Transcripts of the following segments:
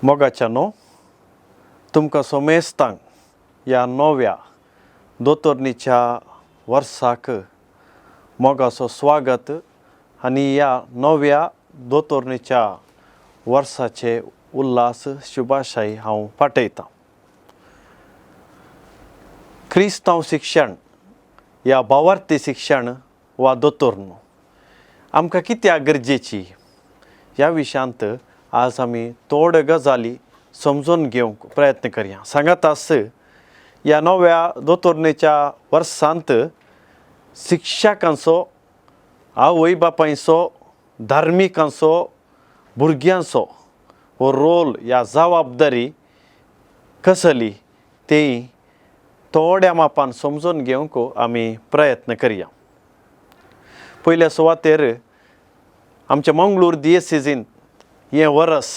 मोगाच्यानो तुमकां सोमेस्तांक ह्या नव्या दोतोरनीच्या वर्साक मोगाचो स्वागत आनी ह्या नव्या दोतोरनीच्या वर्साचे उल्हास शुभाशायी हांव पाठयतां. क्रिस्तांव शिक्षण ह्या भावार्थी शिक्षण वा दोतोरनो आमकां कित्याक गरजेची ह्या विशयांत आज आमी थोड्यो गजाली समजून घेवंक प्रयत्न करया. सांगात आस ह्या नव्या दोतोरनेच्या वर्सांत शिक्षकांचो, आवय बापायचो, धार्मिकांचो, भुरग्यांचो हो रोल ह्या जबाबदारी कसली ती थोड्या मापान समजून घेवंक आमी प्रयत्न करया. पयल्या सुवातेर आमच्या मंगळूर दियेसीजींत हें वरस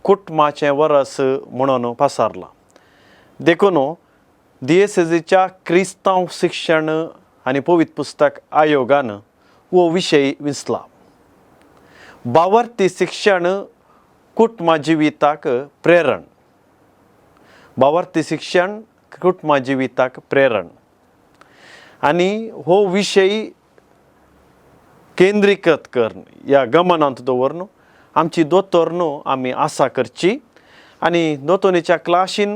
कुटुंबाचें वरस म्हणून पसारलां. देखून दियेसीजीच्या क्रिस्तांव शिक्षण आनी पवित्र पुस्तक आयोगान हो विशय विंचला. भावार्थी शिक्षण कुटुंबा जिविताक प्रेरण. भावार्थी शिक्षण कुटुंबा जिविताक प्रेरण आनी हो विशय केंद्रीकृत करून ह्या गमनांत दवरून आमची दोतोरनो आमी आसा करची आनी दोतोरनेच्या क्लासीन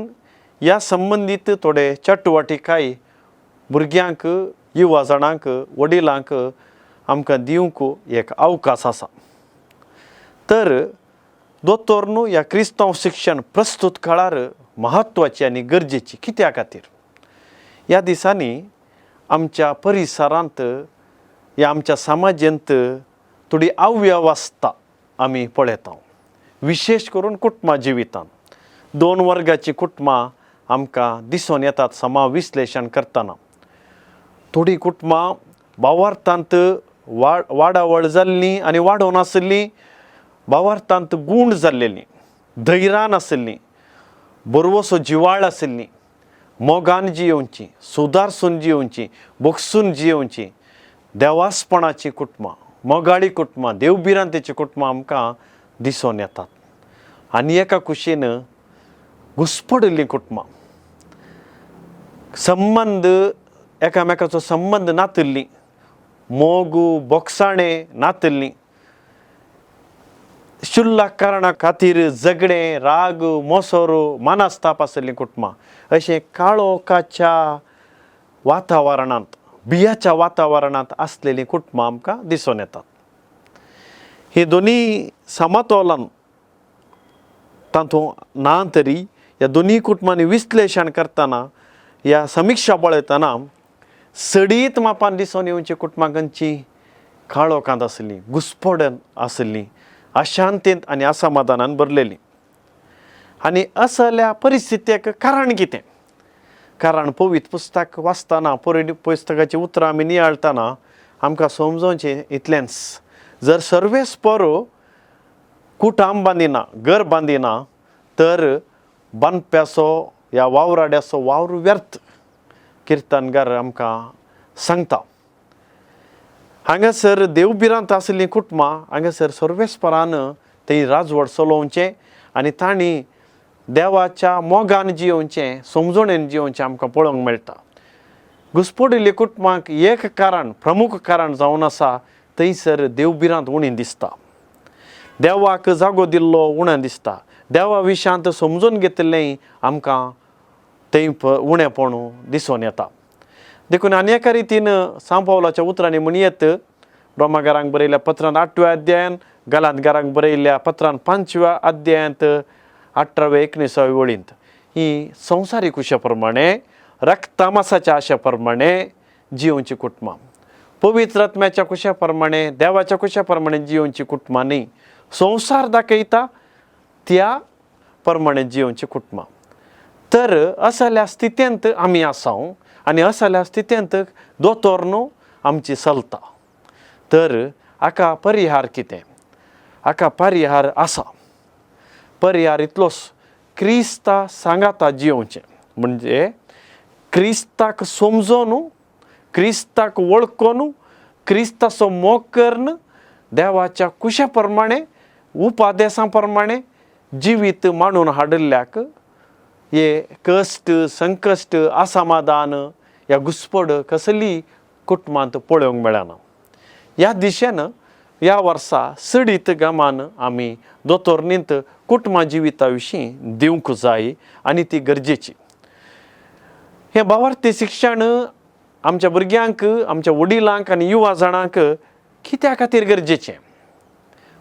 ह्या संबंदीत थोडे चटवटिकाय भुरग्यांक, युवा जाणांक, वडिलांक आमकां दिवंक एक अवकाश आसा. तर दोतोरनो ह्या क्रिस्तांव शिक्षण प्रस्तुत काळार म्हत्वाची आनी गरजेची कित्या खातीर? ह्या दिसांनी आमच्या परिसरांत ह्या आमच्या समाजांत थोडी अव्यवस्था आमी पळयता. विशेश करून कुटुंबा जिवितांत 2 वर्गाची कुटुंबां आमकां दिसून येतात समाज विश्लेशण करतना. थोडी कुटुंबां भावार्थांत वाडावळ जाल्लीं आनी वाडोवन आसलीं, भावार्थांत गूण जाल्लेलीं, धैर्यान आसलीं, बरवसो जिवाळ आसलीं, मोगान जियोवची, सुदारसून जियोवची, बोगसून जियोवची, देवासपणाची कुटुंबां, मोगाळी कुटुंबां, देवबिरांतेची कुटुंबां आमकां दिसून येतात. आनी एका कुशीन घुस्पडिल्लीं कुटुंबां, संबंद एकामेकाचो संबंद नातिल्लीं, मोग बोगसाणें नातिल्लीं, शुल्लक कारणा खातीर झगडें, राग, मोसोर, मानास्ताप आशिल्लीं कुटुंबां, अशें काळोखाच्या वातावरणांत, भियाच्या वातावरणांत आसलेलीं कुटुंबां आमकां दिसून येतात. ही दोनी समतोलन तातूंत ना तरी ह्या दोनी कुटुंबांनी विश्लेशण करतना, ह्या समिक्षा पळयतना सडीत मापान दिसून येवची कुटुंबां खंयची काळोखांत आसलीं, घुस्पडन आसलीं, अशांतेंत आनी असमाधानान भरलेलीं. आनी असल्या परिस्थितीक कारण कितें? कारण पवित्र पुस्तक वाचतना, पुस्तकाची उतरां आमी नियाळतना आमकां समजोवचें इतलेंच, जर सर्वेस्पर कुटाम बांदिना, घर बांदिना, तर बांदप्याचो ह्या वावराड्याचो वावर व्यर्थ, किर्तनकार आमकां सांगता. हांगासर देवबिरांत आसलीं कुटुंबां, हांगासर सर्वेस्परान थंय राजवट चलोवचें आनी तांणी देवाच्या मोगान जियोवचें, समजणेन जियोवचें आमकां पळोवंक मेळटा. घुस्पडिल्ल्या कुटुंबांक एक कारण, प्रमुख कारण जावन आसा, थंयसर देवबिरांत उणीं दिसता, देवाक जागो दिल्लो उणें दिसता, देवा विशयांत समजून घेतिल्लें आमकां थंय उणेपण दिसून येता. देखून आनी एका रितीन सांत पावलाच्या उतरांनी म्हणयत, रोमाकारांक बरयल्ल्या पत्रांत 8व्या अध्यायान, गलातकारांक बरयल्ल्या पत्रांत 5व्या अध्यायांत 18-19 वळींत, ही संवसारीक कुशा प्रमाणे, रक्तामासाच्या आशा प्रमाणे जियोवची कुटुंबां, पवित्र आत्म्याच्या कुशा प्रमाणे, देवाच्या कुशा प्रमाणे जियोवची कुटुंबां न्ही, संवसार दाखयता त्या प्रमाणे जियोवची कुटुंबां. तर असल्या स्थितींत आमी आसां आनी असल्या स्थितींत दोतोरनो आमची चलता. तर हाका परिहार कितें? हाका परिहार आसा. पर्याय इतलोच, क्रिस्ता सांगाता जियोवचें, म्हणजे क्रिस्ताक समजून, क्रिस्ताक वळखून, क्रिस्ताचो मोग करून, देवाच्या कुशा प्रमाणे, उपादेशां प्रमाणे जिवीत मांडून हाडिल्ल्याक हे कश्ट संकश्ट असमाधान ह्या घुस्पड कसली कुटुंबांत पळोवंक मेळना. ह्या दिशेन ह्या वर्सा सडीत गामान आमी दोतोरनींत कुटुंबा जिविता विशीं दिवंक जाय आनी ती गरजेची. हें भावार्थी शिक्षण आमच्या भुरग्यांक आमच्या वडिलांक आनी युवा जाणांक कित्या खातीर गरजेचें.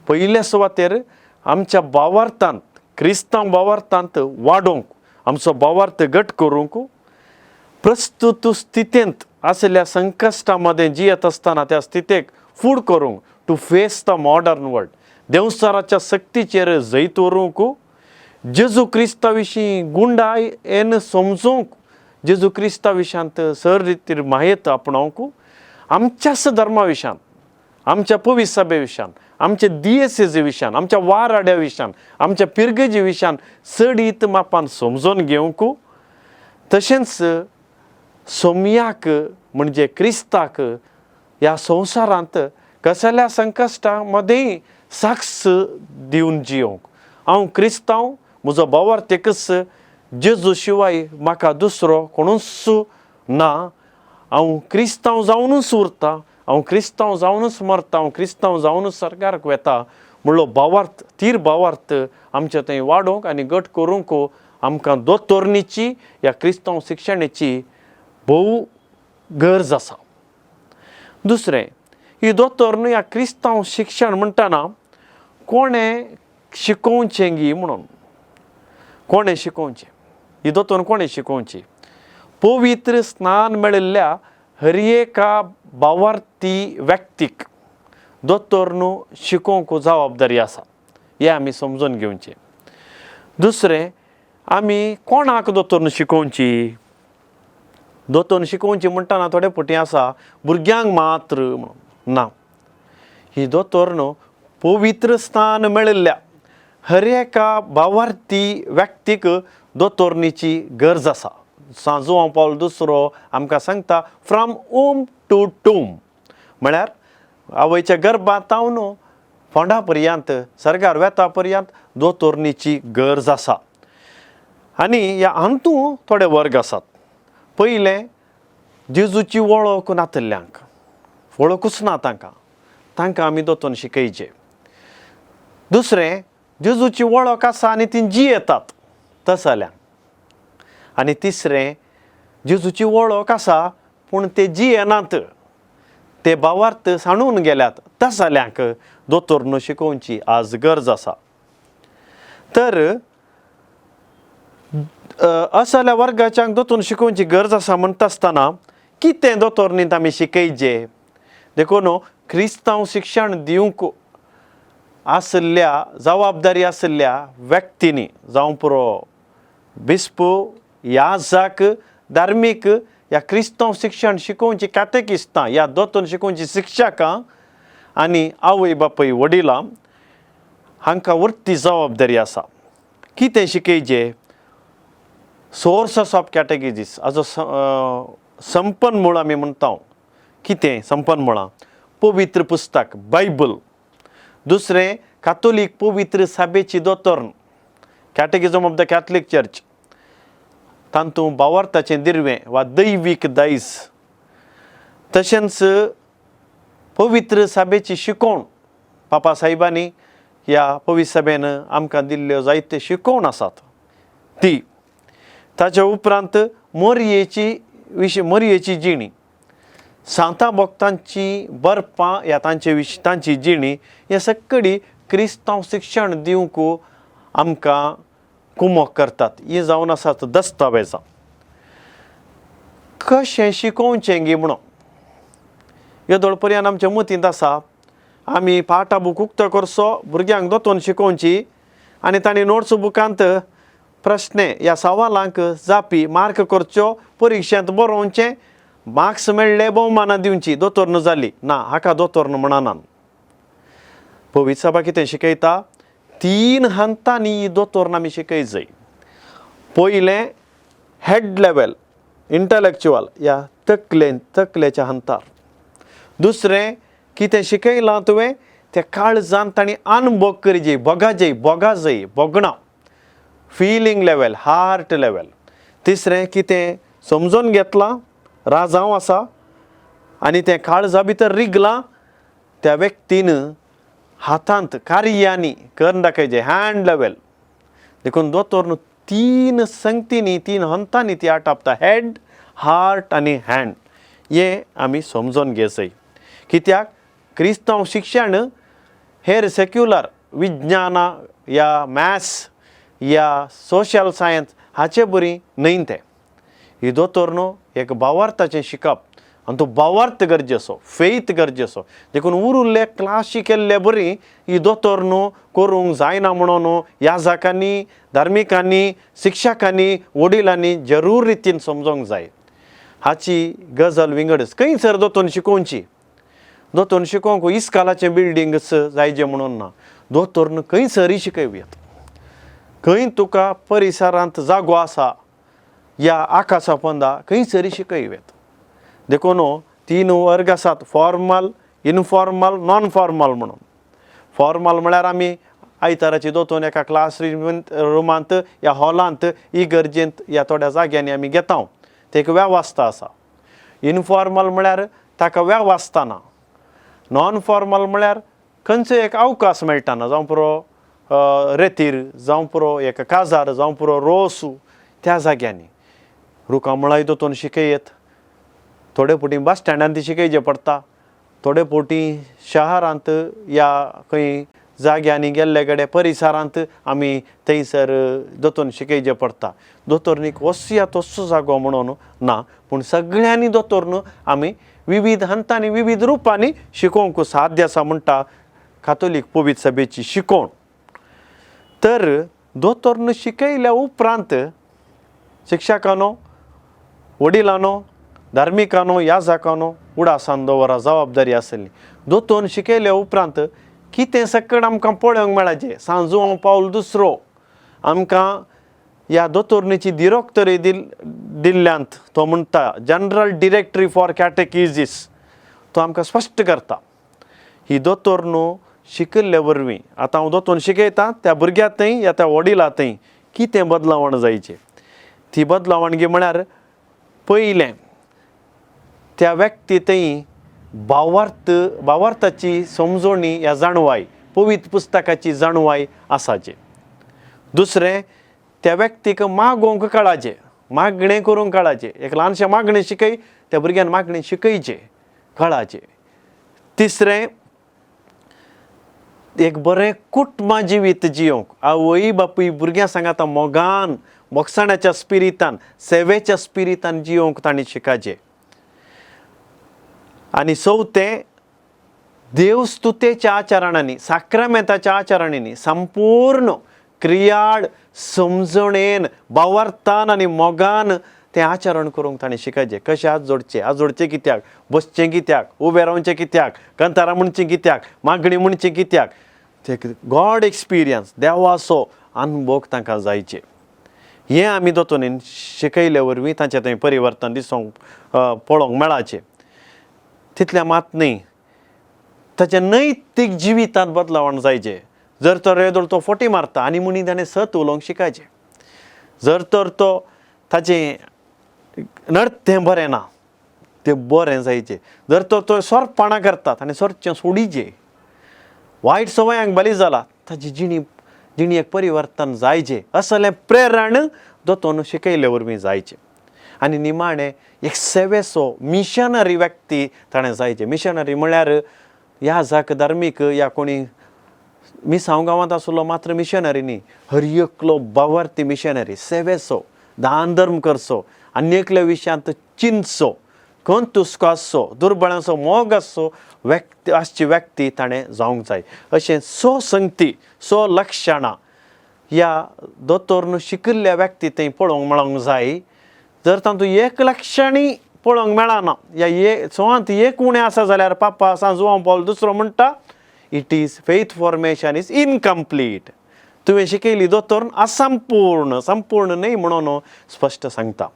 पयल्या सुवातेर आमच्या भावार्थांत क्रिस्तांव भावार्थांत वाडोवंक आमचो भावार्थ घट करूंक प्रस्तुत स्थितींत आसल्या संकश्टा मदें जियेत आसतना त्या स्थितीक फूड करूंक to face the modern world देंवचाराच्या सक्तीचेर जैत व्हरूंक जेजू क्रिस्ता विशीं गुंडायेन समजूंक जेजू क्रिस्ता विशांत सर रितीर मायेत आपणावंक आमच्याच धर्मा विशांत आमच्या पवित्र सभे विशांत आमच्या दियेसेजे विशांत आमच्या वाराड्या विशांत आमच्या पिरगेजी विशांत सडीत मापान समजून घेवंक तशेंच सोमयाक म्हणजे क्रिस्ताक ह्या संवसारांत कसल्या संकश्टा मदें साक्ष दिवन जियोंक. हांव क्रिस्तांव म्हजो भावार्थ एकच जेजू शिवाय म्हाका दुसरो कोणूच ना. हांव क्रिस्तांव जावनूच उरता, हांव क्रिस्तांव जावनूच मरता, हांव क्रिस्तांव जावनूच सरकाराक वेता म्हणलो भावार्थ तीर भावार्थ आमच्या थंय वाडोवंक आनी घट करूंक आमकां दोतोरनीची ह्या क्रिस्तांव शिक्षणाची भोव गरज आसा. दुसरें ही दोतोरन ह्या क्रिस्तांव शिक्षण म्हणटना कोणें शिकोवचें गी म्हणून कोणें शिकोवचें ही दोतोर कोणें शिकोवची. पवित्र स्नान मेळिल्ल्या हर एका भावार्थी व्यक्तीक दोतोरनू शिकोवंक जबाबदारी आसा हें आमी समजून घेवचें. दुसरें आमी कोणाक दोतोरन शिकोवची. दोतोरन शिकोवची म्हणटना थोडे फावटी आसा भुरग्यांक मात्र म्हणून ना. ही दोतोरन पवित्र स्नान मेळिल्ल्या हर एका भावार्थी व्यक्तीक दोतोरनीची गरज आसा. जुआंव पावल दुसरो आमकां सांगता फ्रॉम होम टू टूम म्हळ्यार आवयच्या गर्भांतावन फोंडा पर्यंत सरकार वेता पर्यंत दोतोरनीची गरज आसा. आनी ह्या हातूंत थोडे वर्ग आसात. पयलें जेजूची वळख नातल्ल्यांक वळखूच ना तांकां आमी दोतोन शिकयचें. दुसरें जेजूची वळख आसा आनी ती जियेतात तसल्यांक. आनी तिसरें जेजूची वळख आसा पूण ते जियेनात ते भावार्थ सांडून गेल्यात तसल्यांक दोतोरन शिकोवची आज गरज आसा. तर असल्या वर्गाच्यांक दोतोरन शिकोवची गरज आसा म्हणटा आसतना कितें दोतोरनींत आमी शिकयचें. देखून क्रिस्तांव शिक्षण दिवंक आसल्या जबाबदारी आसल्या व्यक्तींनी जावं पुरो बिस्प याजक धार्मीक ह्या क्रिस्तांव शिक्षण शिकोवची कॅटेकिस्तां ह्या दोतोरन शिकोवची शिक्षकां आनी आवय बापूय वडिलां हांकां उरती जबाबदारी आसा. कितें शिकयचें. सोर्सस ऑफ कॅटेगिजीस हाजो संपन्नमूळ आमी म्हणटा. कितें संपन्नमुळां. पवित्र पुस्तक बायबल. दुसरें कातोलीक पवित्र सभेची दोतोरन कॅटेगिजम ऑफ द कॅथलीक चर्च तातूंत भावार्थाचें दिर्वें वा दैवीक दायज. तशेंच पवित्र सभेची शिकोवण पापा साहेबांनी ह्या पवित्र सभेन आमकां दिल्ल्यो जायत्यो शिकोवण आसात ती. ताच्या उपरांत मोरयेची जिणी सांता भक्तांची बरपां ह्या तांची जिणी हे सगळी क्रिस्तांव शिक्षण दिवंक आमकां कुमक करतात. ही जावन आसात दस्तावेजां. कशें शिकोवचें गी म्हणून येदोळ पर्यंत आमच्या मतींत आसा आमी पाटा बूक उक्तो करचो भुरग्यांक दोतोन शिकोवची आनी तांणी नोट्स बुकांत प्रश्ने ह्या सवालांक जापी मार्क करच्यो परिक्षेंत बरोवचें मार्क्स मेळ्ळे भोवमानां दिवची दोतोरन जाली ना हाका दोतोरन म्हणनात. पवित्र सभा कितें शिकयता 3 हंतांनी ही दोतोरन आमी शिकयत जाय. पयलें हेड लेवल इंटलेक्च्युअल ह्या तकलेच्या हंतार. दुसरें कितें शिकयलां तुवें तें काळजांत तांणी अनुभव करचें बोगा जाय बोगणां फिलींग लेवल, हार्ट लेवल. तिसरें कितें समजून घेतलां राजांव आसा आनी तें काळजा भितर रिगलां त्या व्यक्तीन हातांत कार्यांनी करून दाखयचें, हँड लेवल. देखून दोतोर न्हू 3 संगतींनी 3 हंतांनी ती आटापता, हेड, हार्ट आनी हँड. हें आमी समजून घेवचें. कित्याक क्रिस्तांव शिक्षण हेर सेक्युलर विज्ञाना या मॅथ्स या सोशल सायन्स हाचे बरी न्हय तें. ही दोतोर न्हू एक भावार्थाचें शिकप आनी तो भावार्थ गरजेचो, फेथ गरजेचो. देखून उरिल्ले क्लासी केल्ले बरी ही दोतोर न्हू करूंक जायना म्हणून याजकांनी, धार्मिकांनी, शिक्षकांनी, वडिलांनी जरूर रितीन समजोंक जाय. हाची गजाल विंगडच खंयसर दोतोन शिकोवची. दोतोन शिकोवंक इस्कालाचें बिल्डींग्स जायचें म्हणून ना. दोतोर न्हू खंयसरी शिकयव्यात. खंय तुका परिसरांत जागो आसा या आकाशा पंदा खंयसरी शिकयव्यात. देखून 3 वर्ग आसात, फॉर्मल, इनफॉर्मल, नॉन फॉर्मल म्हणून. फॉर्मल म्हळ्यार आमी आयताराची दोतोन एका क्लास रुमांत या हॉलांत इगर्जेंत या थोड्या जाग्यांनी आमी घेता. ते एक वेवस्था आसा. इनफॉर्मल म्हळ्यार ताका वेवस्था ना. नॉन फॉर्मल म्हळ्यार खंयचो एक अवकाश मेळटाना, जावं पुरो रेतीर, जावं पुरो एक काजार, जावं पुरो रोसू त्या जाग्यांनी. रुखामळाय दोतोन शिकयत. थोडे फावटी बस स्टँडांत शिकयचें पडटा, थोडे फावटी शहरांत या खंय जाग्यांनी गेल्ले कडेन परिसरांत आमी थंयसर दोतोन शिकयचें पडटा. दोतोर न्ही असो तसो जागो म्हणून ना, पूण सगळ्यांनी दोतोर न्हू आमी विविध हंतांनी विविध रुपांनी शिकोवंक साध्य आसा म्हणटा कातोलीक पवित्र सभेची शिकोवण. तर दोतोर न्हू शिकयल्या उपरांत शिक्षकांनो, वडिलांनो, धार्मिकांनो, याजकांनो उडासान दवरा जबाबदारी आसली. दोतोन शिकयल्या उपरांत कितें सकट आमकां पळोवंक मेळचें. सांजू पावल दुसरो आमकां ह्या दोतोरनीची डिरेक्टरी दिल्ल्यांत तो म्हणटा जनरल डिरेक्टरी फॉर कॅटेकिजीस. तो आमकां स्पश्ट करता ही दोतोर न्हू शिकयल्ले वरवीं आतां हांव दोतोन शिकयतां त्या भुरग्यां थंय या त्या वडिलां थंय कितें बदलावण जायचें. ती बदलावणगी म्हळ्यार पयलें त्या व्यक्ती थंय भावार्थाची समजोणी ह्या जाणवाय, पवित्र पुस्तकाची जाणवाय आसाचे. दुसरें त्या व्यक्तीक मागोवंक कळाचें, मागणें करूंक कळाचें. एक ल्हानशें मागणें शिकय, त्या भुरग्यान मागणें शिकयचें कळाचें. तिसरें एक बरें कुटुंब जिवीत जियोंक आवय बापूय भुरग्यां सांगाता मोगान, मोगसाण्याच्या स्पिरितान, सेवेच्या स्पिरितान जियोंक तांणी शिकाचें. आनी चवथें देवस्तुतेच्या आचरणांनी, साक्रामेंताच्या आचरणांनी संपूर्ण क्रियाळ समजणेन, भावार्थान आनी मोगान तें आचरण करूंक ताणें शिकायचें. कशें आज जोडचें कित्याक, बसचें कित्याक, उबें रावचें कित्याक, कंतारां म्हणचें कित्याक, मागणी म्हणचें कित्याक. ते गॉड एक्सपिरियन्स, देवाचो अनुभव तांकां जायचे. हें आमी दोतोनीन शिकयले वरवीं तांचें थंय परिवर्तन दिसूंक पळोवंक मेळाचें. तितलें मात न्ही, ताच्या नैतीक जिवितांत बदलावण जायचें. जर तो रेदोळ तो फोटी मारता आनी म्हणी ताणें सत उलोवंक शिकायचें. जर तर तो ताचें नर्तें बरें ना तें बरें जायचें. जर तर तो सोरपणां करता ताणें सोरचें सोडिचें. वायट संवयांक बली जाला ताची जिणेक परिवर्तन जायचें. असलें प्रेरण दोतोन शिकयले वरवीं जायचें. आनी निमाणें एक सेवेचो मिशनरी व्यक्ती ताणें जायचें. मिशनरी म्हळ्यार ह्या धार्मीक या कोणी मिसांव गांवांत आसलो मात्र मिशनरी न्ही, हर एकलो भावार्थी मिशनरी, सेवेचो, दान धर्म करचो, आनी एकल्या विशयांत चिंतचो, खंय तुस्को आसचो, दुर्बळांचो मोग आसचो व्यक्ती आसची व्यक्ती ताणें जावंक जाय. अशें संगती, लक्षणां ह्या दोतोर न्हू शिकिल्ल्या व्यक्ती थंय पळोवंक मेळोंक जाय. जर तातूंत एक लक्षणी पळोवंक मेळना या सवांत एक उणें आसा जाल्यार पापा सांजू पावल दुसरो म्हणटा it is faith formation is incomplete. तुवें शिकयली दोतोर संपूर्ण न्हय म्हणून स्पश्ट सांगता.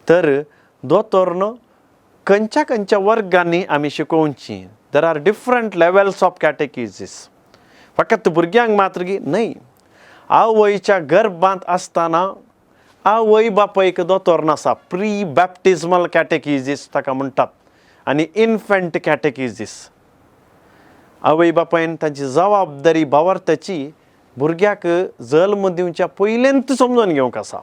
तर दोतोर न्हू खंयच्या वर्गांनी आमी शिकोवची. There are different levels of catechesis. फकत भुरग्यांक मात्र न्हय, आवयच्या गर्भांत आसतना आवय बापायक दोतोर नासा. प्री बॅप्टिजमल कॅटेकिजीस ताका म्हणटात आनी इन्फंट कॅटेकिजीस. आवय बापायन तांची जबाबदारी भावार्थाची भुरग्याक जल्म दिवच्या पयलेंत समजून घेवंक आसा.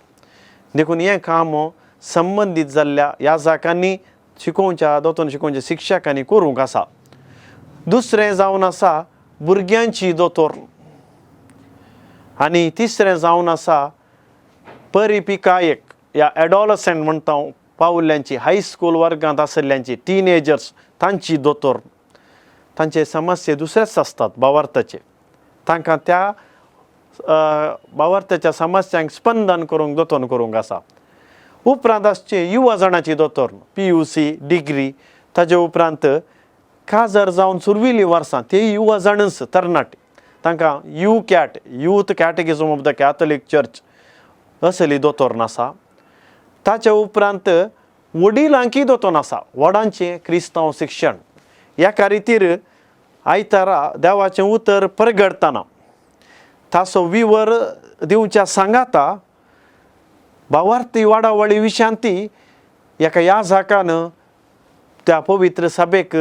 देखून हें काम संबंदीत जाल्ल्या ह्या जाकांनी शिकोवच्या दोतोर शिकोवच्या शिक्षकांनी करूंक आसा. दुसरें जावन आसा भुरग्यांची दोतोर आनी तिसरें जावन आसा परिपिकायक या एडॉलसंट म्हणटा पावल्ल्यांची हायस्कूल वर्गांत आसल्ल्यांची टिनेजर्स तांची दोतोर. तांचे समस्ये दुसरेच आसतात भावार्थाचे. तांकां त्या भावार्थाच्या समस्यांक स्पंदन करूंक दोतोर करूंक आसा. उपरांत आसचे युवा जाणांची दोतोर PUC डिग्री. ताजे उपरांत काजर जावन सुरविल्लीं वर्सां ते युवा जाणस तरणाटे तांकां UCAT यूथ कॅटेकिझम ऑफ द कॅथोलीक चर्च असली दोतोर नासा. ताचे उपरांत वडिलांकी दोतोर नासा. व्हडांचें क्रिस्तांव शिक्षण. ह्या खातीर आयतारा देवाचें उतर परगडतना ताचो विवर दिवच्या सांगाता भावार्थी वाडावळी विशांती ह्या याजकान त्या पवित्र सभेक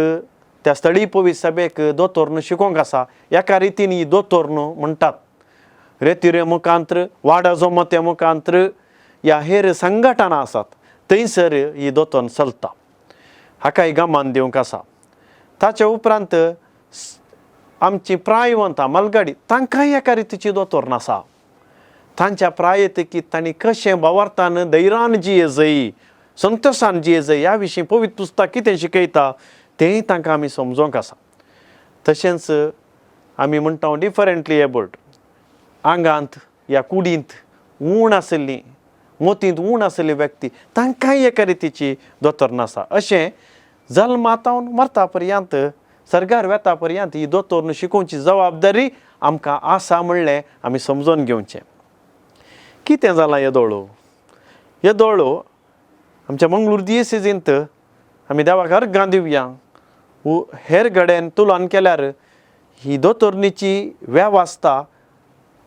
त्या स्थळी पवित्र सभेक दोतोरन शिकोवंक आसा. ह्या रितीन ही दोतोरन म्हणटात. रेतिरे मुखांतर वाडा जमते मुखांतर ह्या हेर संघटना आसात थंयसर ही दोतोर चलता. हाकाय गमान दिवंक आसा. ताचे उपरांत आमची प्रायवंतां मलगाडी तांकांय एका रितीची दोतोर नासा. तांच्या प्रायेतकीत तांणी कशें भावार्थान धैर्यान जियेजय संतोशान जियेजय ह्या विशीं पवित्र पुस्तक कितें शिकयता तेंय तांकां आमी समजोवंक आसा. तशेंच आमी म्हणटा डिफरंटली एबल्ड आंगांत या कुडींत उण आसली मोतींत उण आसली व्यक्ती तांकांय एका रितीची दोतोर नासा. अशें जल्मातावन मरता पर्यंत सर्गार वेता पर्यंत ही दोतोर शिकोवची जबाबदारी आमकां आसा म्हणलें आमी समजून घेवचें. कितें जालां हे दोळो आमच्या मंगळूर दियेसीजींत आमी देवाक अर्गां दिवया. हेर कडेन तुलन केल्यार ही दोतोरनीची वेवस्था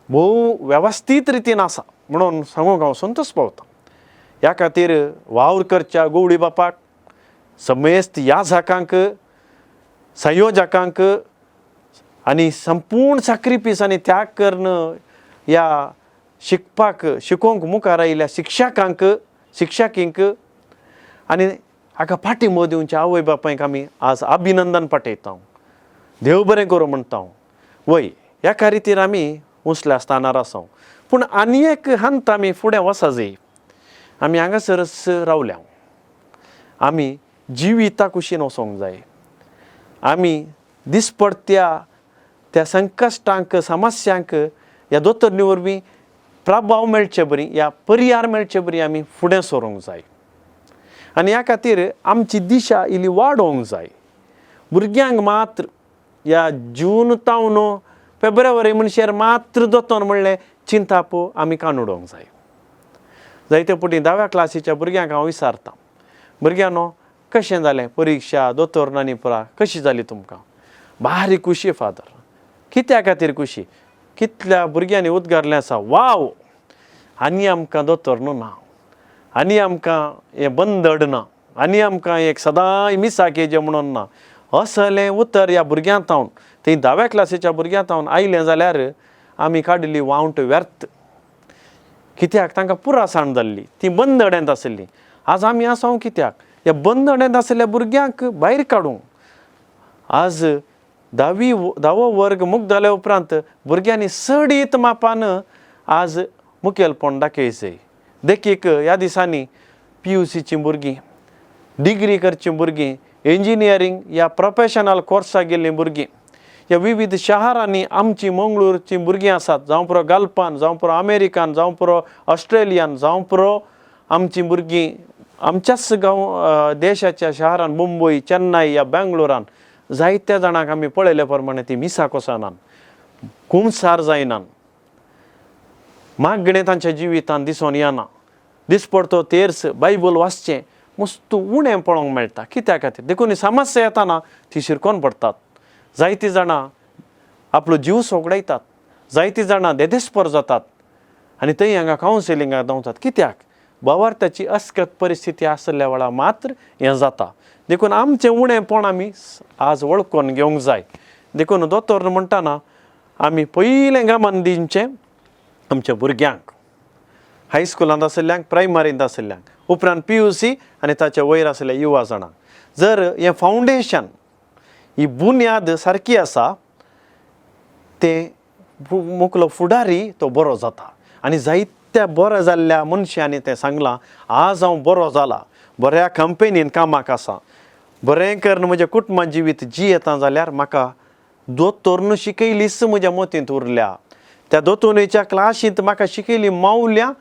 भोव वेवस्थीत रितीन आसा म्हणून सांगूंक हांव संतोश पावता. ह्या खातीर वावर करच्या गवळी बापाक समेस्त याजकांक संयोजकांक आनी संपूर्ण सॅक्रिफीस आनी त्याग करून ह्या शिकोवंक मुखार आयिल्ल्या शिक्षकींक आनी हाका फाटींबो दिवच्या आवय बापायक आमी आज अभिनंदन पाठयता. देव बरें करूं म्हणटा. वय ह्या रितीर आमी उंचल्या स्थानार आसा. पूण आनी एक हंत आमी फुडें वचा जाय. आमी हांगासरच रावल्या. आमी जिविता कुशीन वचोंक जाय. आमी दिसपडत्या त्या संकश्टांक समस्यांक ह्या दोतोरनी वरवीं प्रभाव मेळचे बरी ह्या पर्याय मेळचे बरी आमी फुडें सरूंक जाय. आनी ह्या खातीर आमची दिशा इल्ली वाडोवंक जाय. भुरग्यांक मात्र ह्या जून तावन फेब्रुवारी म्हणशेर मात्र दोतोर म्हणलें चिंतापो आमी काडून उडोवंक जाय. जायते फावटी 10व्या क्लासीच्या भुरग्यांक हांव विचारतां भुरग्यांनो कशें जालें परिक्षा दोतोर आनी पुरा कशी जाली तुमकां. भारी खुशी फादर. कित्या खातीर खुशी. कितल्या भुरग्यांनी उद्गारलें आसा वाव आनी आमकां दोतोर न्हू ना आनी आमकां हें बंदड ना आनी आमकां एक सदांय मिसाकेजें म्हणून ना. असलें उतर ह्या भुरग्यांक तावन तें 10व्या क्लासीच्या भुरग्यांक तावन आयलें जाल्यार आमी काडिल्ली वावट व्यर्थ. कित्याक तांकां पुरासाण जाल्ली ती बंदड्यांत आसली. आज आमी आसांव कित्याक ह्या बंदड्यांत आसलेल्या भुरग्यांक भायर काडूंक. आज 10वो वर्ग मुक्त जाल्या उपरांत भुरग्यांनी सडीत मापान आज मुखेलपण दाखयचें. देखीक ह्या दिसांनी PUCचीं भुरगीं डिग्री करचीं भुरगीं इंजिनियरींग ह्या प्रोफेशनल कोर्साक गेल्लीं भुरगीं ह्या विविध शारांनी आमची मंगळूरचीं भुरगीं आसात. जावं पुरो गल्फान जावं पुरो अमेरिकान जावं पुरो ऑस्ट्रेलियान जावं पुरो आमचीं भुरगीं आमच्याच देशाच्या शारान मुंबय चेन्नई या बेंगलोरान जायत्या जाणांक आमी पळयले प्रमाणे ती मिसा कोसनान खुमसार जायनान मागणें तांच्या जिवितान दिसून येना. दिसपडतो तेर्स बायबल वाचचें मस्त उणें पळोवंक मेळटा. कित्या खातीर देखून समस्या येताना ती शिरकोन पडटात. जायतीं जाणां आपलो जीव सोगडायतात. जायतीं जाणां देदेस्पर जातात आनी थंय हांगा कावन्सिलिंगाक धांवतात. कित्याक? भावार्थाची अस्कत परिस्थिती आसल्या वेळार मात्र हें जाता. देखून आमचें उणेंपण आमी आज वळखून घेवंक जाय. देखून दोतोर म्हणटाना आमी पयलें गमान दिवचें आमच्या भुरग्यांक, हायस्कुलांत आसल्यांक, प्रायमरींत आसल्यांक, उपरांत PUC आनी ताच्या वयर आसल्या युवा जाणांक. जर हें फावंडेशन, ही बुन्याद सारकी आसा, तें मुखलो फुडारी तो बरो जाता. आनी जायत्या बऱ्या जाल्ल्या मनशांनी तें सांगलां, आज हांव बरो जाला, बऱ्या कंपनीन कामाक आसा, बरें करून म्हजें कुटुंब जिवीत येता जाल्यार म्हाका दोतोरन शिकयलीच म्हज्या मतींत उरल्या, त्या दोतोरेच्या क्लासींत म्हाका शिकयली मावल्या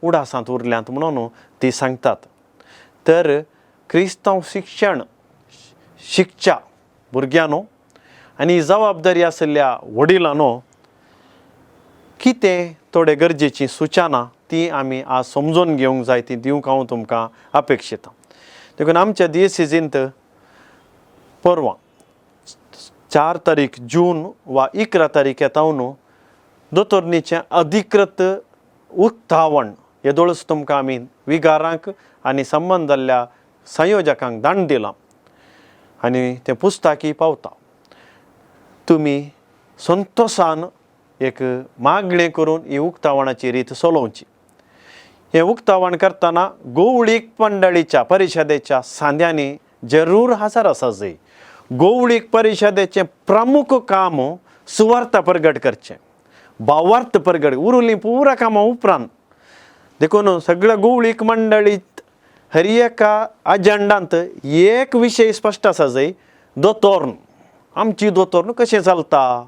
उडासांत उरल्यांत म्हणून ती सांगतात. तर क्रिस्तांव शिक्षण शिकच्या भुरग्यांनो आनी जबाबदारी आसल्या वडिलांनो, कितें थोडे गरजेची सुचना ती आमी आज समजून घेवंक जाय, ती दिवंक हांव तुमकां अपेक्षिता. देखून आमच्या दियेसीजींत परवां 4 तारीख जून वा 11 तारीख येता न्हू, दोतोरनीचें अधिकृत उक्तावण येदोळच तुमकां आमी विगारांक आनी संबंद जाल्ल्या संयोजकांक धाडून दिलां आनी तें पुस्तकी पावता. तुमी संतोशान एक मागणें करून ही उक्तावणाची रीत चलोवची. हें उक्तावण करतना गोवळीक मंडळीच्या परिशदेच्या सांद्यांनी जरूर हजर आसा जाय. गोवळीक परिशदेचें प्रमुख काम सुवार्थ प्रगट करचें, भावार्थ प्रगट, उरिल्लीं पुराय कामां उपरांत. देखून सगळ्या गोवळीक मंडळींत हर एका अजेंडांत एक विशय स्पश्ट आसा जाय, दोतोर्न. आमची दोतोर्न कशें चलता?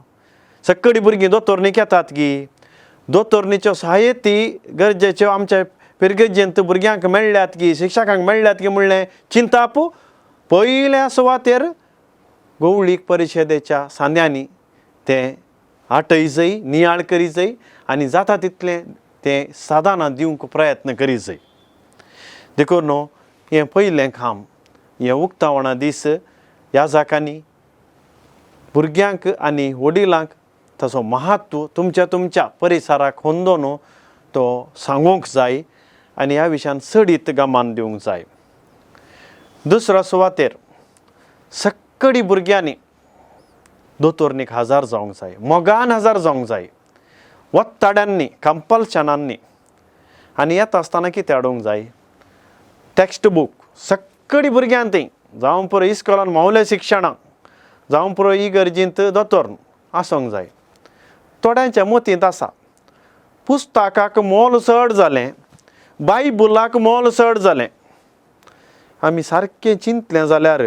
सक्कडी भुरगीं दोतोर्नीक येतात की दोतोर्नीच्यो सहाय्यती गरजेच्यो आमच्या पिरगेजेंत भुरग्यांक मेळ्ळ्यात की, शिक्षकांक मेळ्ळ्यात की म्हणलें चिंताप पयल्या सुवातेर गोवळीक परिशदेच्या सांद्यांनी तें आटय जाय, नियाळ करी जाय आनी जाता तितलें तें साधनां दिवंक प्रयत्न करी जाय. देखून हें पयलें काम. हें उक्तावणा दीस याजकांनी भुरग्यांक आनी वडिलांक ताचो महत्व तुमच्या परिसराक होंदोन तो सांगूंक जाय आनी ह्या विशयान सडीत गमान दिवंक जाय. दुसऱ्या सुवातेर सक्कडी भुरग्यांनी दोतोर्नीक हजर जावंक जाय, मोगान हजर जावंक जाय, वत्ताड्यांनी, कंपल्शनांनी. आनी येता आसतना कितें हाडूंक जाय? टॅक्स्ट बूक सक्कडी भुरग्यां थंय जावं पुरो इस्कॉलान मावल्या शिक्षणाक, जावं पुरो इगर्जींत दोतोर्न आसूंक जाय. थोड्यांच्या मतींत आसा पुस्तकाक मोल चड जालें, बायबलाक मोल चड जालें. आमी सारकें चिंतलें जाल्यार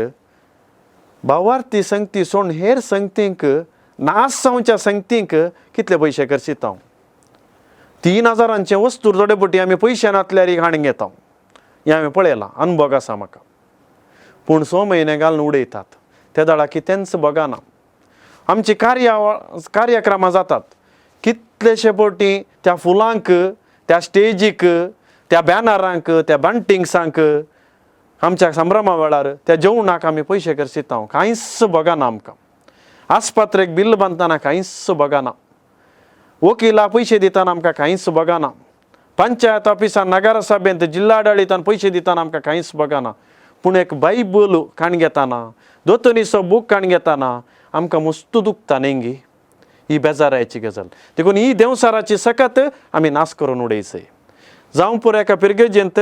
भावार्थी संगती सोडून हेर संगतींक, नास जावच्या संगतींक कितले पयशे करचिता? 3000 वस्तू थोडे पटी आमी पयशे नातल्यार एक हाडून घेता. हें हांवें पळयलां, अनुभव आसा म्हाका. पूण 6 म्हयने घालून उडयतात. त्या दाडा कितेंच बगाना. आमची कार्यक्रमां जातात, कितलेशे पटी त्या फुलांक, त्या स्टेजीक, त्या बॅनरांक, त्या बंटिंग्सांक, आमच्या संभ्रमा वेळार त्या जेवणाक आमी पयशे करचिता. कांयच बगाना आमकां. आस्पत्रेक बिल्ल बांदतना कांयच बगाना. वकिलाक पयशे दितना आमकां कांयच बगाना. पंचायत ऑफिसान, नगरसभेंत, जिल्ला आडाळीतान पयशे दितना आमकां कांयच बगाना. पूण एक बायबल काण घेतना, दोतोनीचो बूक काण घेतना आमकां मस्त दुखता न्ही. ही बेजाराची गजाल. देखून ही देवसाराची सकत आमी नास करून उडयचय. जावं पुरो एका पिरगेजेंत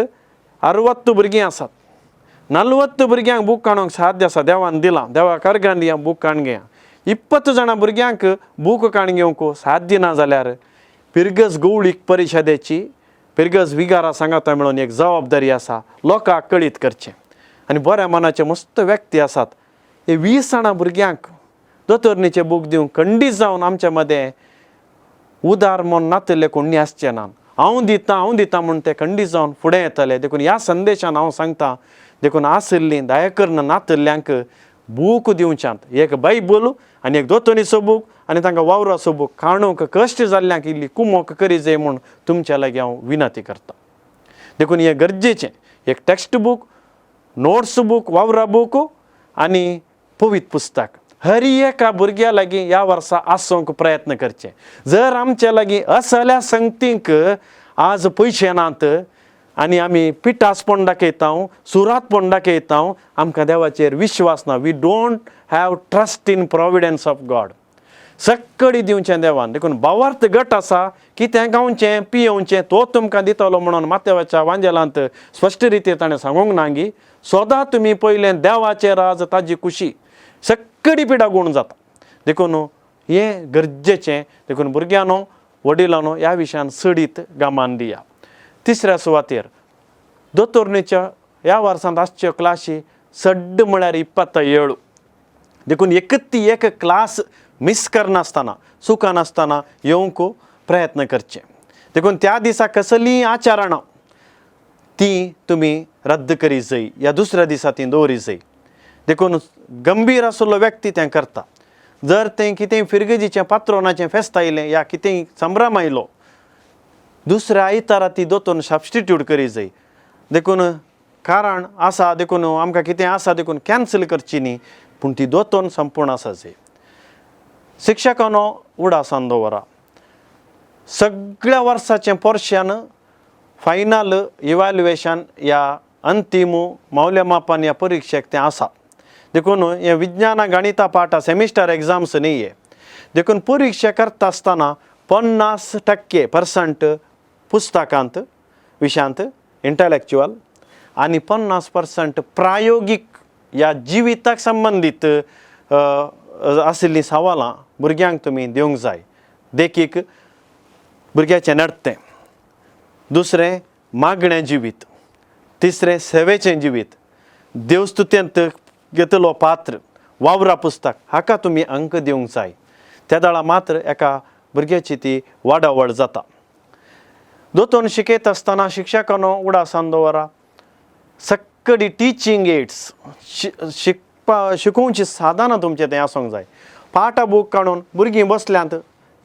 60 भुरगीं आसात, 40 भुरग्यांक बूक काडूंक साध्य आसा, देवान दिलां, देवा कर्गान दिया बूक काण घेया. 20 जाणां भुरग्यांक बूक काण घेवंक साध्य ना जाल्यार पिरगज गोवळीक परिशदेची, पिरगज विगारा सांगाता मेळून एक जबाबदारी आसा, लोकांक कळीत करचें. आनी बऱ्या मनाचे मस्त व्यक्ती आसात, हे 20 जाणां भुरग्यांक दोतोर्नीचे बूक दिवंक खंडीत जावन आमच्या मदें उदार मन नातले कोणी आसचे ना. हांव दितां म्हूण ते खंडीत जावन फुडें येतले. देखून ह्या संदेशान हांव सांगतां, देखून आसल्लीं दयाकर्ण नातल्यांक बूक दिवच्यांत. एक बायबल आनी एक दोतोनीचो बूक आनी तांकां वावराचो बूक काणूंक कश्ट जाल्ल्यांक इल्ली कुमोक करी जाय म्हूण तुमच्या लागीं हांव विनंती करतां. देखून हें गरजेचें. एक टेक्स्ट बूक, नोट्स बूक, वावरा बूक आनी पवित्र पुस्तक हर एका भुरग्या लागीं ह्या वर्सा आसूंक प्रयत्न करचे. जर आमच्या लागीं असल्या संगतींक आज पयशे नात आनी आमी पिठासपण दाखयता, सुरातपण दाखयता, आमकां देवाचेर विश्वास ना. We don't have trust in providence of God. सक्कडी दिवचें देवान. देखून भावार्थ गट आसा, कितें गावचें पियेवचें तो तुमकां दितलो म्हणून मातेवाच्या वांजेलांत स्पश्ट रितीन ताणें सांगूंक नांगी. सदां तुमी पयलें देवाचें राज, ताजी खुशी, सक्कडी पिडा गूण जाता. देखून हें गरजेचें. देखून भुरग्यांनो, वडिलांनो, ह्या विशयान सडीत गामान दिया. तिसऱ्या सुवातेर दोतोरणेच्या ह्या वर्सांत आसच्यो क्लासी सड्ड म्हळ्यार 27. देखून एकत्ती एक क्लास मिस करनासतना, चुकानासतना येवंक प्रयत्न करचे. देखून त्या दिसा कसलीं आचरणां ती तुमी रद्द करी जाय, या दुसऱ्या दिसा ती दवरी जाय. देखून गंभीर आसलो व्यक्ती तें करता. जर तें कितेंय फिरगेजीचें पात्रोनाचें फेस्त आयलें या कितेंय संभ्रम आयलो, दुसऱ्या आयतारा ती दोतोन सबस्टिट्यूट करी जाय. देखून कारण आसा, देखून आमकां कितें आसा देखून कॅन्सल करची न्ही, पूण ती दोतोन संपूर्ण आसा जाय. शिक्षकानो उडासान दवरा. सगळ्या वर्साचें पोर्शन फायनल इवॅल्युएशन या अंतीम मौल्यमापन या परीक्षेक तें आसा. देखून हे विज्ञान गणिता पाठ सेमिस्टर एग्जाम्स न्ही हे. देखून परीक्षा करता आसतना 50% पुस्तकांत विशयांत इंटलेक्च्युअल आनी 50% प्रायोगीक या जिविताक संबंदीत आशिल्लीं सवालां भुरग्यांक तुमी दिवंक जाय. देखीक भुरग्याचें नडतें, दुसरें मागणें जिवीत, तिसरें सेवेचें जिवीत, देवस्तुतेंत घेतलो पात्र, वावरा पुस्तक, हाका तुमी अंक दिवंक जाय. त्या दाळा मात्र एका भुरग्याची ती वाडावड जाता. दोतोन शिकयता आसतना शिक्षकानो उडासान दवरा. सक्कडी टिचींग एड्स, शिकोवची साधनां तुमचें तें आसूंक जाय. पाटा बूक काडून भुरगीं बसल्यांत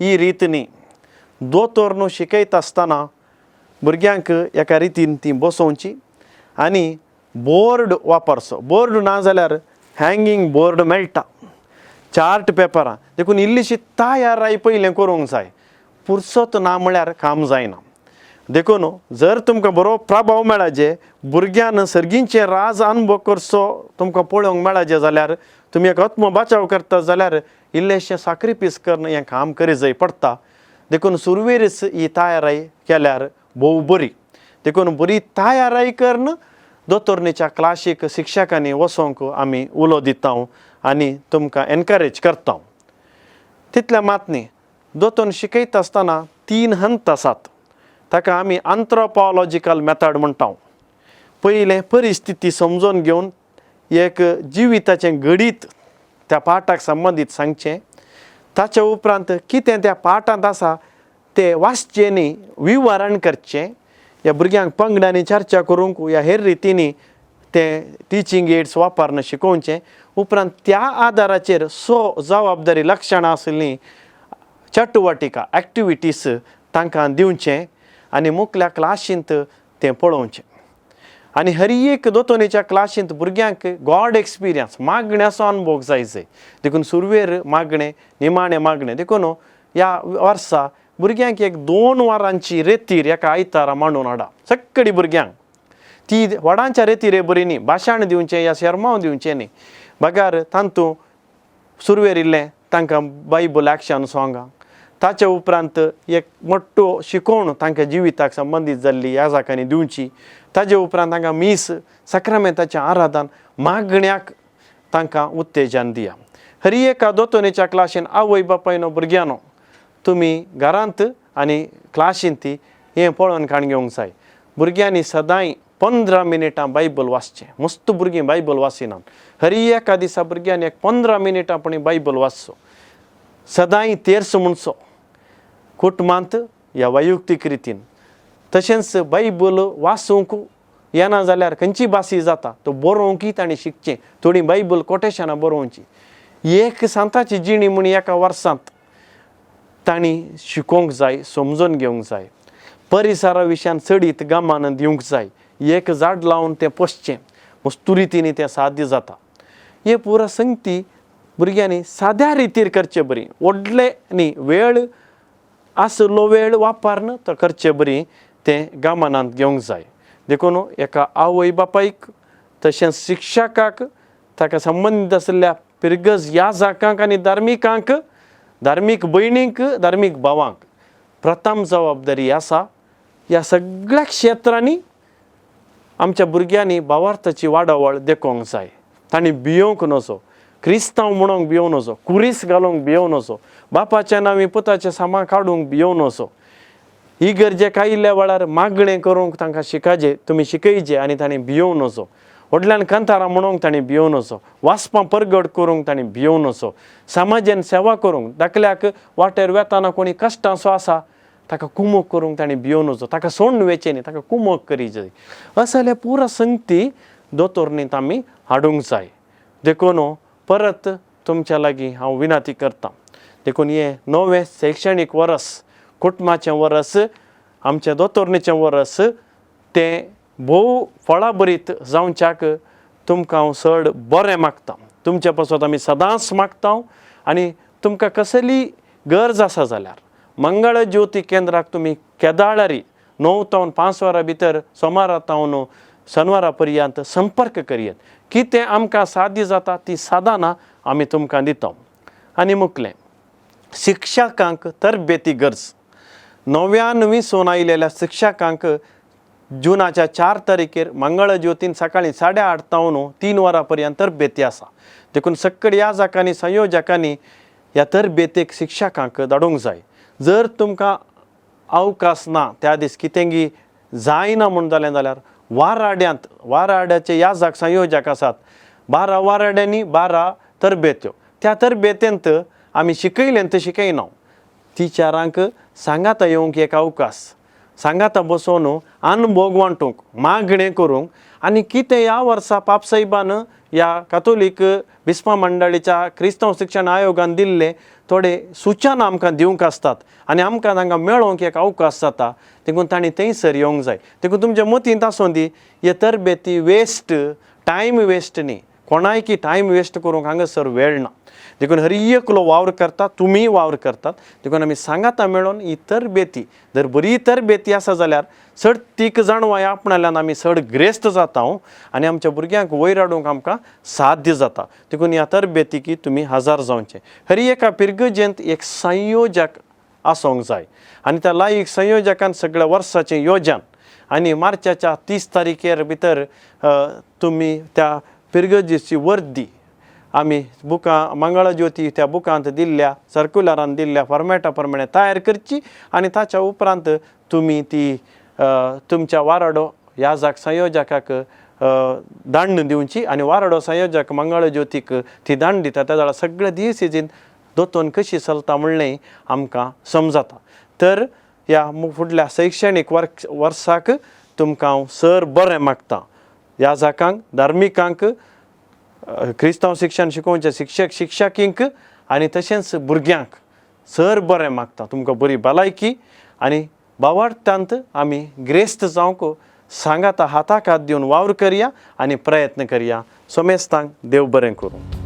ही रीत न्ही. दोतोर न्हू शिकयता आसतना भुरग्यांक एका रितीन ती बसोवची आनी बोर्ड वापरचो. बोर्ड ना जाल्यार हँगींग बोर्ड मेळटा, चार्ट पेपरां. देखून इल्लीशी तयाराय पयलें करूंक जाय. पुरसत ना म्हळ्यार काम जायना. देखून जर तुमकां बरो प्रभाव मेळचे, भुरग्यान सर्गींचें राज अनुभव करचो तुमकां पळोवंक मेळचे जाल्यार, तुमी एक आत्म बचाव करता जाल्यार इल्लेशें साक्रिफीस करून हें काम करी जाय पडटा. देखून सुरवेरीच ही तयाराय केल्यार भोव बरी. देखून बरी तयाराय करून दोतोरणेच्या क्लासीक शिक्षकांनी वचोंक आमी उलो दिता आनी तुमकां एनकरेज करता. तितल्या मात न्ही, दोतोन शिकयता आसतना 3 हंत आसात. ताका आमी एन्थ्रोपॉलॉजिकल मेथड म्हणटा. पयलें परिस्थिती समजून घेवन एक जिविताचें गणीत त्या पाठाक संबंदीत सांगचें. ताच्या उपरांत कितें त्या पाठांत आसा तें वाचचें न्ही, विवरण करचें. ह्या भुरग्यांक पंगडांनी चर्चा करूंक ह्या हेर रितींनी तें टिचींग एड्स वापरून शिकोवचें. उपरांत त्या आदाराचेर जबाबदारी लक्षणां आशिल्लीं चटवटिका एक्टिविटीज तांकां दिवचें आनी मुखल्या क्लासींत तें पळोवचें. आनी हर एक दोतोनेच्या क्लासींत भुरग्यांक गॉड एक्सपिरियन्स, मागण्याचो अनुभव जाय. देखून सुरवेर मागणें, निमाणें मागणें. देखून ह्या वर्सा भुरग्यांक एक 2 वरांची रेतीर एका आयतारा मांडून हाडा. सक्कडी भुरग्यांक ती व्हडांच्या रेतीर बरी न्ही, भाशण दिवचें या शर्माव दिवचें न्ही. बगार तांतूं सुरवेर इल्लें तांकां बायबल एक्शन सॉंगां, ताचे उपरांत एक मोठ्ठो शिकोवण तांकां जिविताक संबंदीत जाल्ली ह्या जाकांनी दिवची. ताजे उपरांत तांकां मीस सक्रामेंताचें आराधन, मागण्याक तांकां उत्तेजन दिया. हर एका दोतोनेच्या क्लासीन आवय बापायनो भुरग्यांनो, तुमी घरांत आनी क्लासींत हें पळोवन काण घेवंक जाय. भुरग्यांनी सदांय 15 मिनिटां बायबल वाचचें. मस्त भुरगीं बायबल वाचिनात. हर एका दिसा भुरग्यांनी एक 15 मिनिटां पण बायबल वाचचो. सदांय तेर्स म्हणचो कुटुंबांत ह्या वैयक्तीक रितीन. तशेंच बायबल वाचूंक येना जाल्यार खंयची भासी जाता तो बरोवंकय ताणें शिकचें. थोडीं बायबल कोटेशनां बरोवची. एक सांताची जिणी म्हूण एका वर्सांत तांणी शिकोवंक जाय, समजून घेवंक जाय. परिसरा विशयान चडीत गमान दिवंक जाय. एक झाड लावन तें पोसचें, मस्तू रितीन तें साध्य जाता. हे पुरो संगती भुरग्यांनी साद्या रितीर करचे बरी, व्हडले न्ही वेळ आसलो वेळ वापरन तर करचे बरी ते गामानांत घेवंक जाय. देखून एका आवय बापायक तशेंच शिक्षकाक ताका संबंदीत आशिल्ल्या पिरगज याजकांक आनी धार्मिकांक, धार्मीक भयणींक, धार्मीक भावांक प्रथम जबाबदारी आसा. ह्या सगळ्या क्षेत्रांनी आमच्या भुरग्यांनी भावार्थाची वाडवळ देखूंक जाय. तांणी भियोंक नजो, क्रिस्तांव म्हणूंक भियों नजो, कुरीस घालूंक भियों नजो, बापाच्या नांवी पुताचें सामान काडूंक भियों नजो. ही गरजेक आयिल्ल्या वेळार मागणें करूंक तांकां शिकायचें, तुमी शिकयचें आनी तांणी भियों नजो. व्हडल्यान कांतारां म्हणूंक तांणी भियों नजो, वाचपां परगट करूंक तांणी भियों नजो, समाजान सेवा करूंक, दाखल्याक वाटेर वेताना कोणी कश्टांचो आसा ताका कुमक करूंक तांणी भियों नजो, ताका सोडून वचचें न्ही, ताका कुमक करीत. असले पुरो संगती दोतोरनींत आमी हाडूंक जाय. देखून परत तुमच्या लागीं हांव विनंती करतां, देखून हे नवें शैक्षणीक वर्स, कुटुंबाचें वर्स, आमचें दोतोरणेचें वर्स तें भोव फळां भरीत जावच्याक तुमकां हांव चड बरें मागतां. तुमचे पासत आमी सदांच मागतां. आनी तुमकां कसली गरज आसा जाल्यार मंगळ ज्योती केंद्राक तुमी केदाळारी 9 ते 5 वरां भितर सोमारा तावन शनवारा पर्यंत संपर्क करियेत. कितें आमकां साध्य जाता ती साधनां आमी तुमकां दिता. आनी मुखलें शिक्षकांक तरबेती गरज. नव्यान विसून आयिल्ल्या शिक्षकांक जुनाच्या 4 तारखेर मंगळ ज्योतीन सकाळीं 8:30 तावन 3 वरां पर्यंत तरबेती आसा. देखून सक्कड याजकांनी संयोजकांनी ह्या तरबेतीक शिक्षकांक धाडूंक जाय. जर तुमकां अवकाश ना त्या दीस कितेंगी जायना म्हूण जालें जाल्यार वाराड्याचे याजक संयोजक आसात, 12 वाराड्यांनी 12 तरबेत्यो. त्या तरबेतेंत आमी शिकयलें शिकयना, टिचरांक सांगाता येवंक एक अवकाश, सांगाता बसोवन अनुभव वांटूंक, मागणें करूंक. आनी कितें ह्या वर्सा पापसाहेबान ह्या कातोलीक बिस्पा मंडळीच्या क्रिस्तांव शिक्षण आयोगान दिल्ले थोडे सूचना आमकां दिवंक आसतात आनी आमकां तांकां मेळोवंक एक अवकाश जाता. देखून तांणी थंयसर येवंक जाय. देखून तुमच्या मतींत आसूं दी हे तरबेती वेस्ट, टायम वेस्ट न्ही, कोणायकी टायम वेस्ट करूंक हांगासर वेळ ना. देखून हर एकलो वावर करता, तुमी वावर करतात. देखून आमी सांगाता मेळोन ही तरबेती, जर बरी तरबेती आसा जाल्यार चड तीक जाणवाय आपणाल्यान आमी चड ग्रेस्त जाता आनी आमच्या भुरग्यांक वयर हाडूंक आमकां साध्य जाता. देखून ह्या तरबेतीकी तुमी हजर जावचें. हर एका पिरगजेंत एक संयोजक आसोंक जाय आनी त्या लायक संयोजकान सगळ्या वर्साचें योजन आनी मार्चाच्या 30 तारखेर भितर तुमी त्या पिरगजेची वर्दी आमी बुकां मंगळ ज्योती त्या बुकांत दिल्ल्या सर्क्युलरान दिल्ल्या फॉर्मेटा प्रमाणे तयार करची आनी ताच्या उपरांत तुमी ती तुमच्या वाराडो याजक संयोजकाक दांड दिवची आनी वाराडो संयोजक मंगळ ज्योतीक ती दांड दिता. त्या वेळार सगळे दिवसीन दोतोन कशी चलता म्हणलें आमकां समजता. तर ह्या फुडल्या शैक्षणीक वर्साक तुमकां हांव सर बरें मागतां. याजकांक, धार्मिकांक, क्रिस्तांव शिक्षण शिकोवचे शिक्षक शिक्षकींक आनी तशेंच भुरग्यांक सर बरें मागता. तुमकां बरी भलायकी आनी भावार्थांत आमी ग्रेस्त जावंक सांगाता हाताक हात दिवन वावर करया आनी प्रयत्न करया. सोमेस्तांक देव बरें करूं.